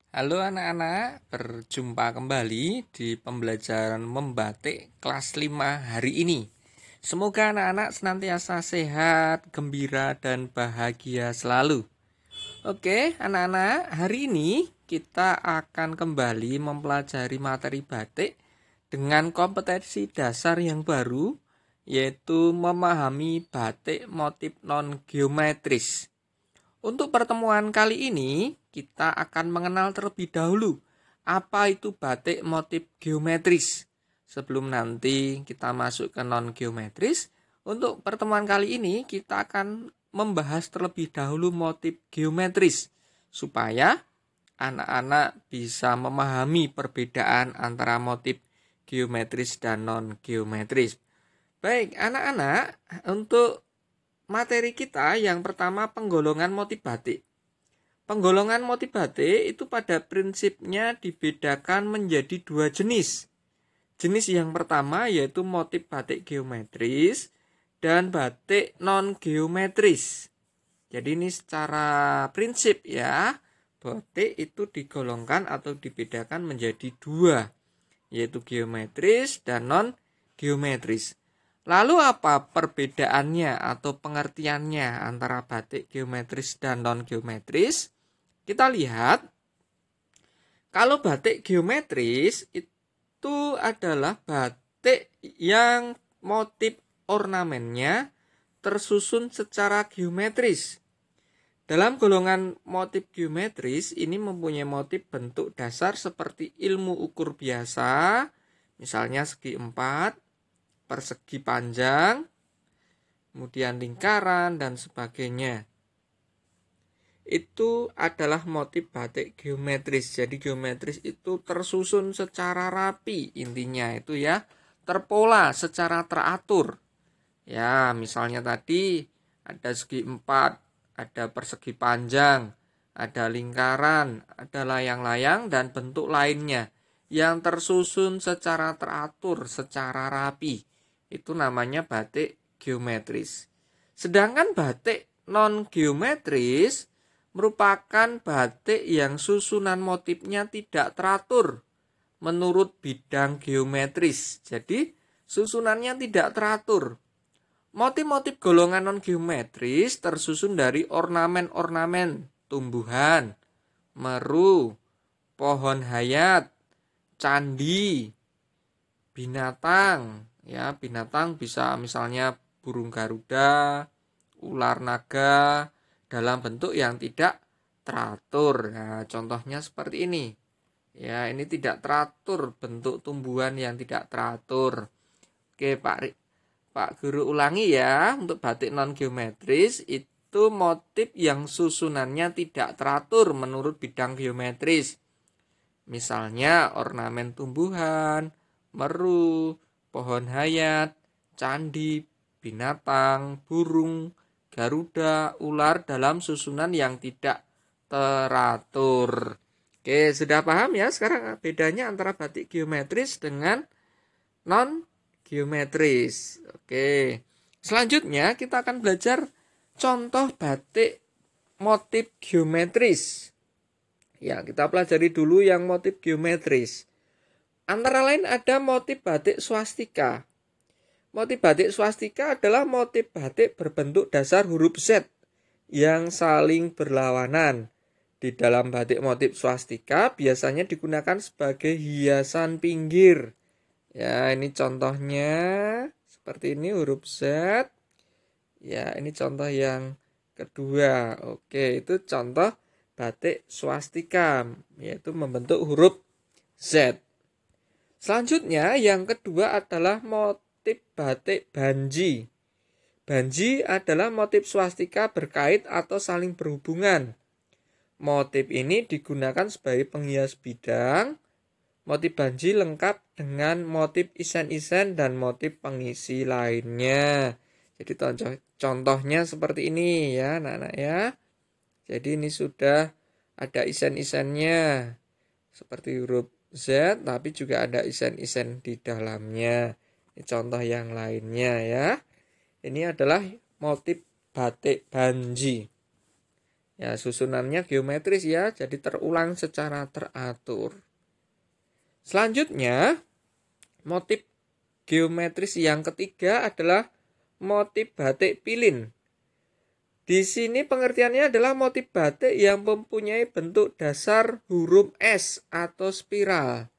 Halo anak-anak, berjumpa kembali di pembelajaran membatik kelas 5 hari ini. Semoga anak-anak senantiasa sehat, gembira, dan bahagia selalu. Oke, anak-anak, hari ini kita akan kembali mempelajari materi batik dengan kompetensi dasar yang baru, yaitu memahami batik motif non-geometris. Untuk pertemuan kali ini, kita akan mengenal terlebih dahulu apa itu batik motif geometris. Sebelum nanti kita masuk ke non-geometris, untuk pertemuan kali ini kita akan membahas terlebih dahulu motif geometris supaya anak-anak bisa memahami perbedaan antara motif geometris dan non-geometris. Baik, anak-anak, untuk materi kita yang pertama penggolongan motif batik. Penggolongan motif batik itu pada prinsipnya dibedakan menjadi dua jenis. Jenis yang pertama yaitu motif batik geometris dan batik non-geometris. Jadi ini secara prinsip ya, batik itu digolongkan atau dibedakan menjadi dua, yaitu geometris dan non-geometris. Lalu apa perbedaannya atau pengertiannya antara batik geometris dan non-geometris? Kita lihat, kalau batik geometris itu adalah batik yang motif ornamennya tersusun secara geometris. Dalam golongan motif geometris ini mempunyai motif bentuk dasar seperti ilmu ukur biasa, misalnya segi 4, persegi panjang, kemudian lingkaran, dan sebagainya. Itu adalah motif batik geometris. Jadi geometris itu tersusun secara rapi, intinya itu ya, terpola secara teratur. Ya, misalnya tadi ada segi 4, ada persegi panjang, ada lingkaran, ada layang-layang, dan bentuk lainnya yang tersusun secara teratur, secara rapi. Itu namanya batik geometris. Sedangkan batik non-geometris merupakan batik yang susunan motifnya tidak teratur menurut bidang geometris. Jadi susunannya tidak teratur. Motif-motif golongan non-geometris tersusun dari ornamen-ornamen tumbuhan, meru, pohon hayat, candi, binatang. Ya, binatang bisa misalnya burung garuda, ular naga dalam bentuk yang tidak teratur. Nah, contohnya seperti ini. Ya, ini tidak teratur, bentuk tumbuhan yang tidak teratur. Oke, Pak Guru ulangi ya, untuk batik non-geometris itu motif yang susunannya tidak teratur menurut bidang geometris. Misalnya ornamen tumbuhan, meru, pohon hayat, candi, binatang, burung, garuda, ular dalam susunan yang tidak teratur. Oke, sudah paham ya sekarang bedanya antara batik geometris dengan non-geometris. Oke, selanjutnya kita akan belajar contoh batik motif geometris. Ya, kita pelajari dulu yang motif geometris. Antara lain ada motif batik swastika. Motif batik swastika adalah motif batik berbentuk dasar huruf Z yang saling berlawanan. Di dalam batik motif swastika biasanya digunakan sebagai hiasan pinggir. Ya, ini contohnya seperti ini huruf Z. Ya, ini contoh yang kedua. Oke, itu contoh batik swastika, yaitu membentuk huruf Z. Selanjutnya yang kedua adalah motif batik banji. Banji adalah motif swastika berkait atau saling berhubungan. Motif ini digunakan sebagai penghias bidang. Motif banji lengkap dengan motif isen-isen dan motif pengisi lainnya. Jadi contohnya seperti ini ya anak-anak ya. Jadi ini sudah ada isen-isennya seperti huruf Z, tapi juga ada isen-isen di dalamnya. Ini contoh yang lainnya ya. Ini adalah motif batik banji. Ya, susunannya geometris ya, jadi terulang secara teratur. Selanjutnya, motif geometris yang ketiga adalah motif batik pilin. Di sini pengertiannya adalah motif batik yang mempunyai bentuk dasar huruf S atau spiral.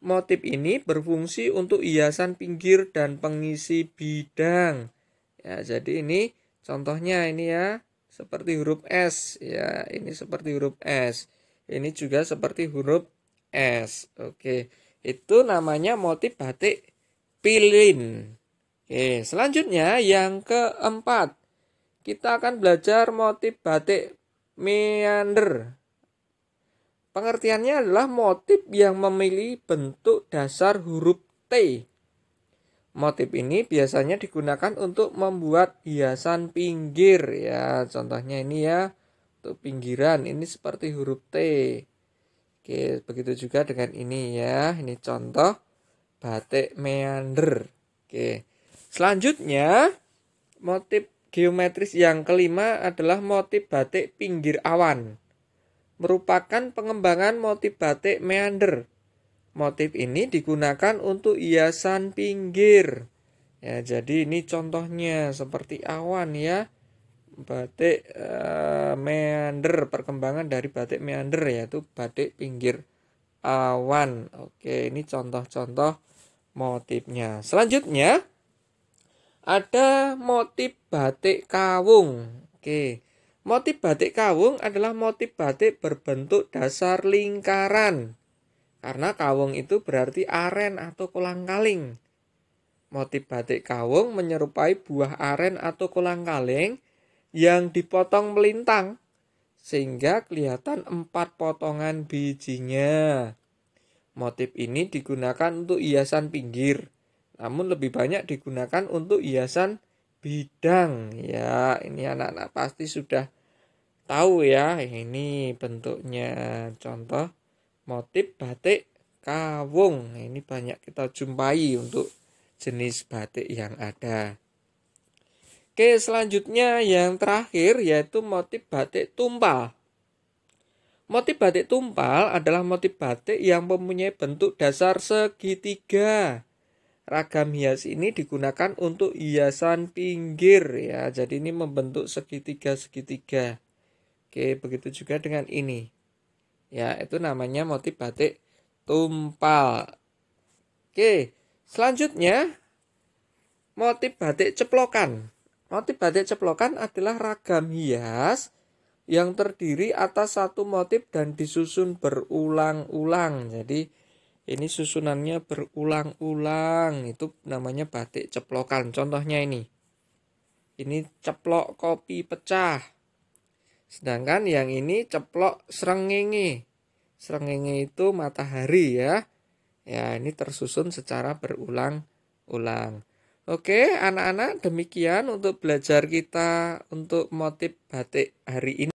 Motif ini berfungsi untuk hiasan pinggir dan pengisi bidang. Ya, jadi ini contohnya ini ya, seperti huruf S ya, ini seperti huruf S. Ini juga seperti huruf S. Oke, itu namanya motif batik pilin. Oke, selanjutnya yang keempat, kita akan belajar motif batik meander. Pengertiannya adalah motif yang memiliki bentuk dasar huruf T. Motif ini biasanya digunakan untuk membuat hiasan pinggir ya. Contohnya ini ya, untuk pinggiran ini seperti huruf T. Oke, begitu juga dengan ini ya. Ini contoh batik meander. Oke. Selanjutnya, motif geometris yang kelima adalah motif batik pinggir awan. Merupakan pengembangan motif batik meander. Motif ini digunakan untuk hiasan pinggir. Ya, jadi ini contohnya seperti awan ya. Batik meander, perkembangan dari batik meander yaitu batik pinggir awan. Oke, ini contoh-contoh motifnya. Selanjutnya ada motif batik kawung. Oke. Motif batik kawung adalah motif batik berbentuk dasar lingkaran. Karena kawung itu berarti aren atau kolang-kaling. Motif batik kawung menyerupai buah aren atau kolang-kaling yang dipotong melintang sehingga kelihatan 4 potongan bijinya. Motif ini digunakan untuk hiasan pinggir, namun lebih banyak digunakan untuk hiasan bidang. Ya, ini anak-anak pasti sudah tahu ya, ini bentuknya contoh motif batik kawung. Ini banyak kita jumpai untuk jenis batik yang ada. Oke, selanjutnya yang terakhir yaitu motif batik tumpal. Motif batik tumpal adalah motif batik yang mempunyai bentuk dasar segitiga. Ragam hias ini digunakan untuk hiasan pinggir ya. Jadi ini membentuk segitiga-segitiga. Oke, begitu juga dengan ini. Ya, itu namanya motif batik tumpal. Oke, selanjutnya motif batik ceplokan. Motif batik ceplokan adalah ragam hias yang terdiri atas satu motif dan disusun berulang-ulang. Jadi ini susunannya berulang-ulang. Itu namanya batik ceplokan. Contohnya ini. Ini ceplok kopi pecah. Sedangkan yang ini ceplok srengenge. Srengenge itu matahari ya. Ya, ini tersusun secara berulang-ulang. Oke, anak-anak, demikian untuk belajar kita untuk motif batik hari ini.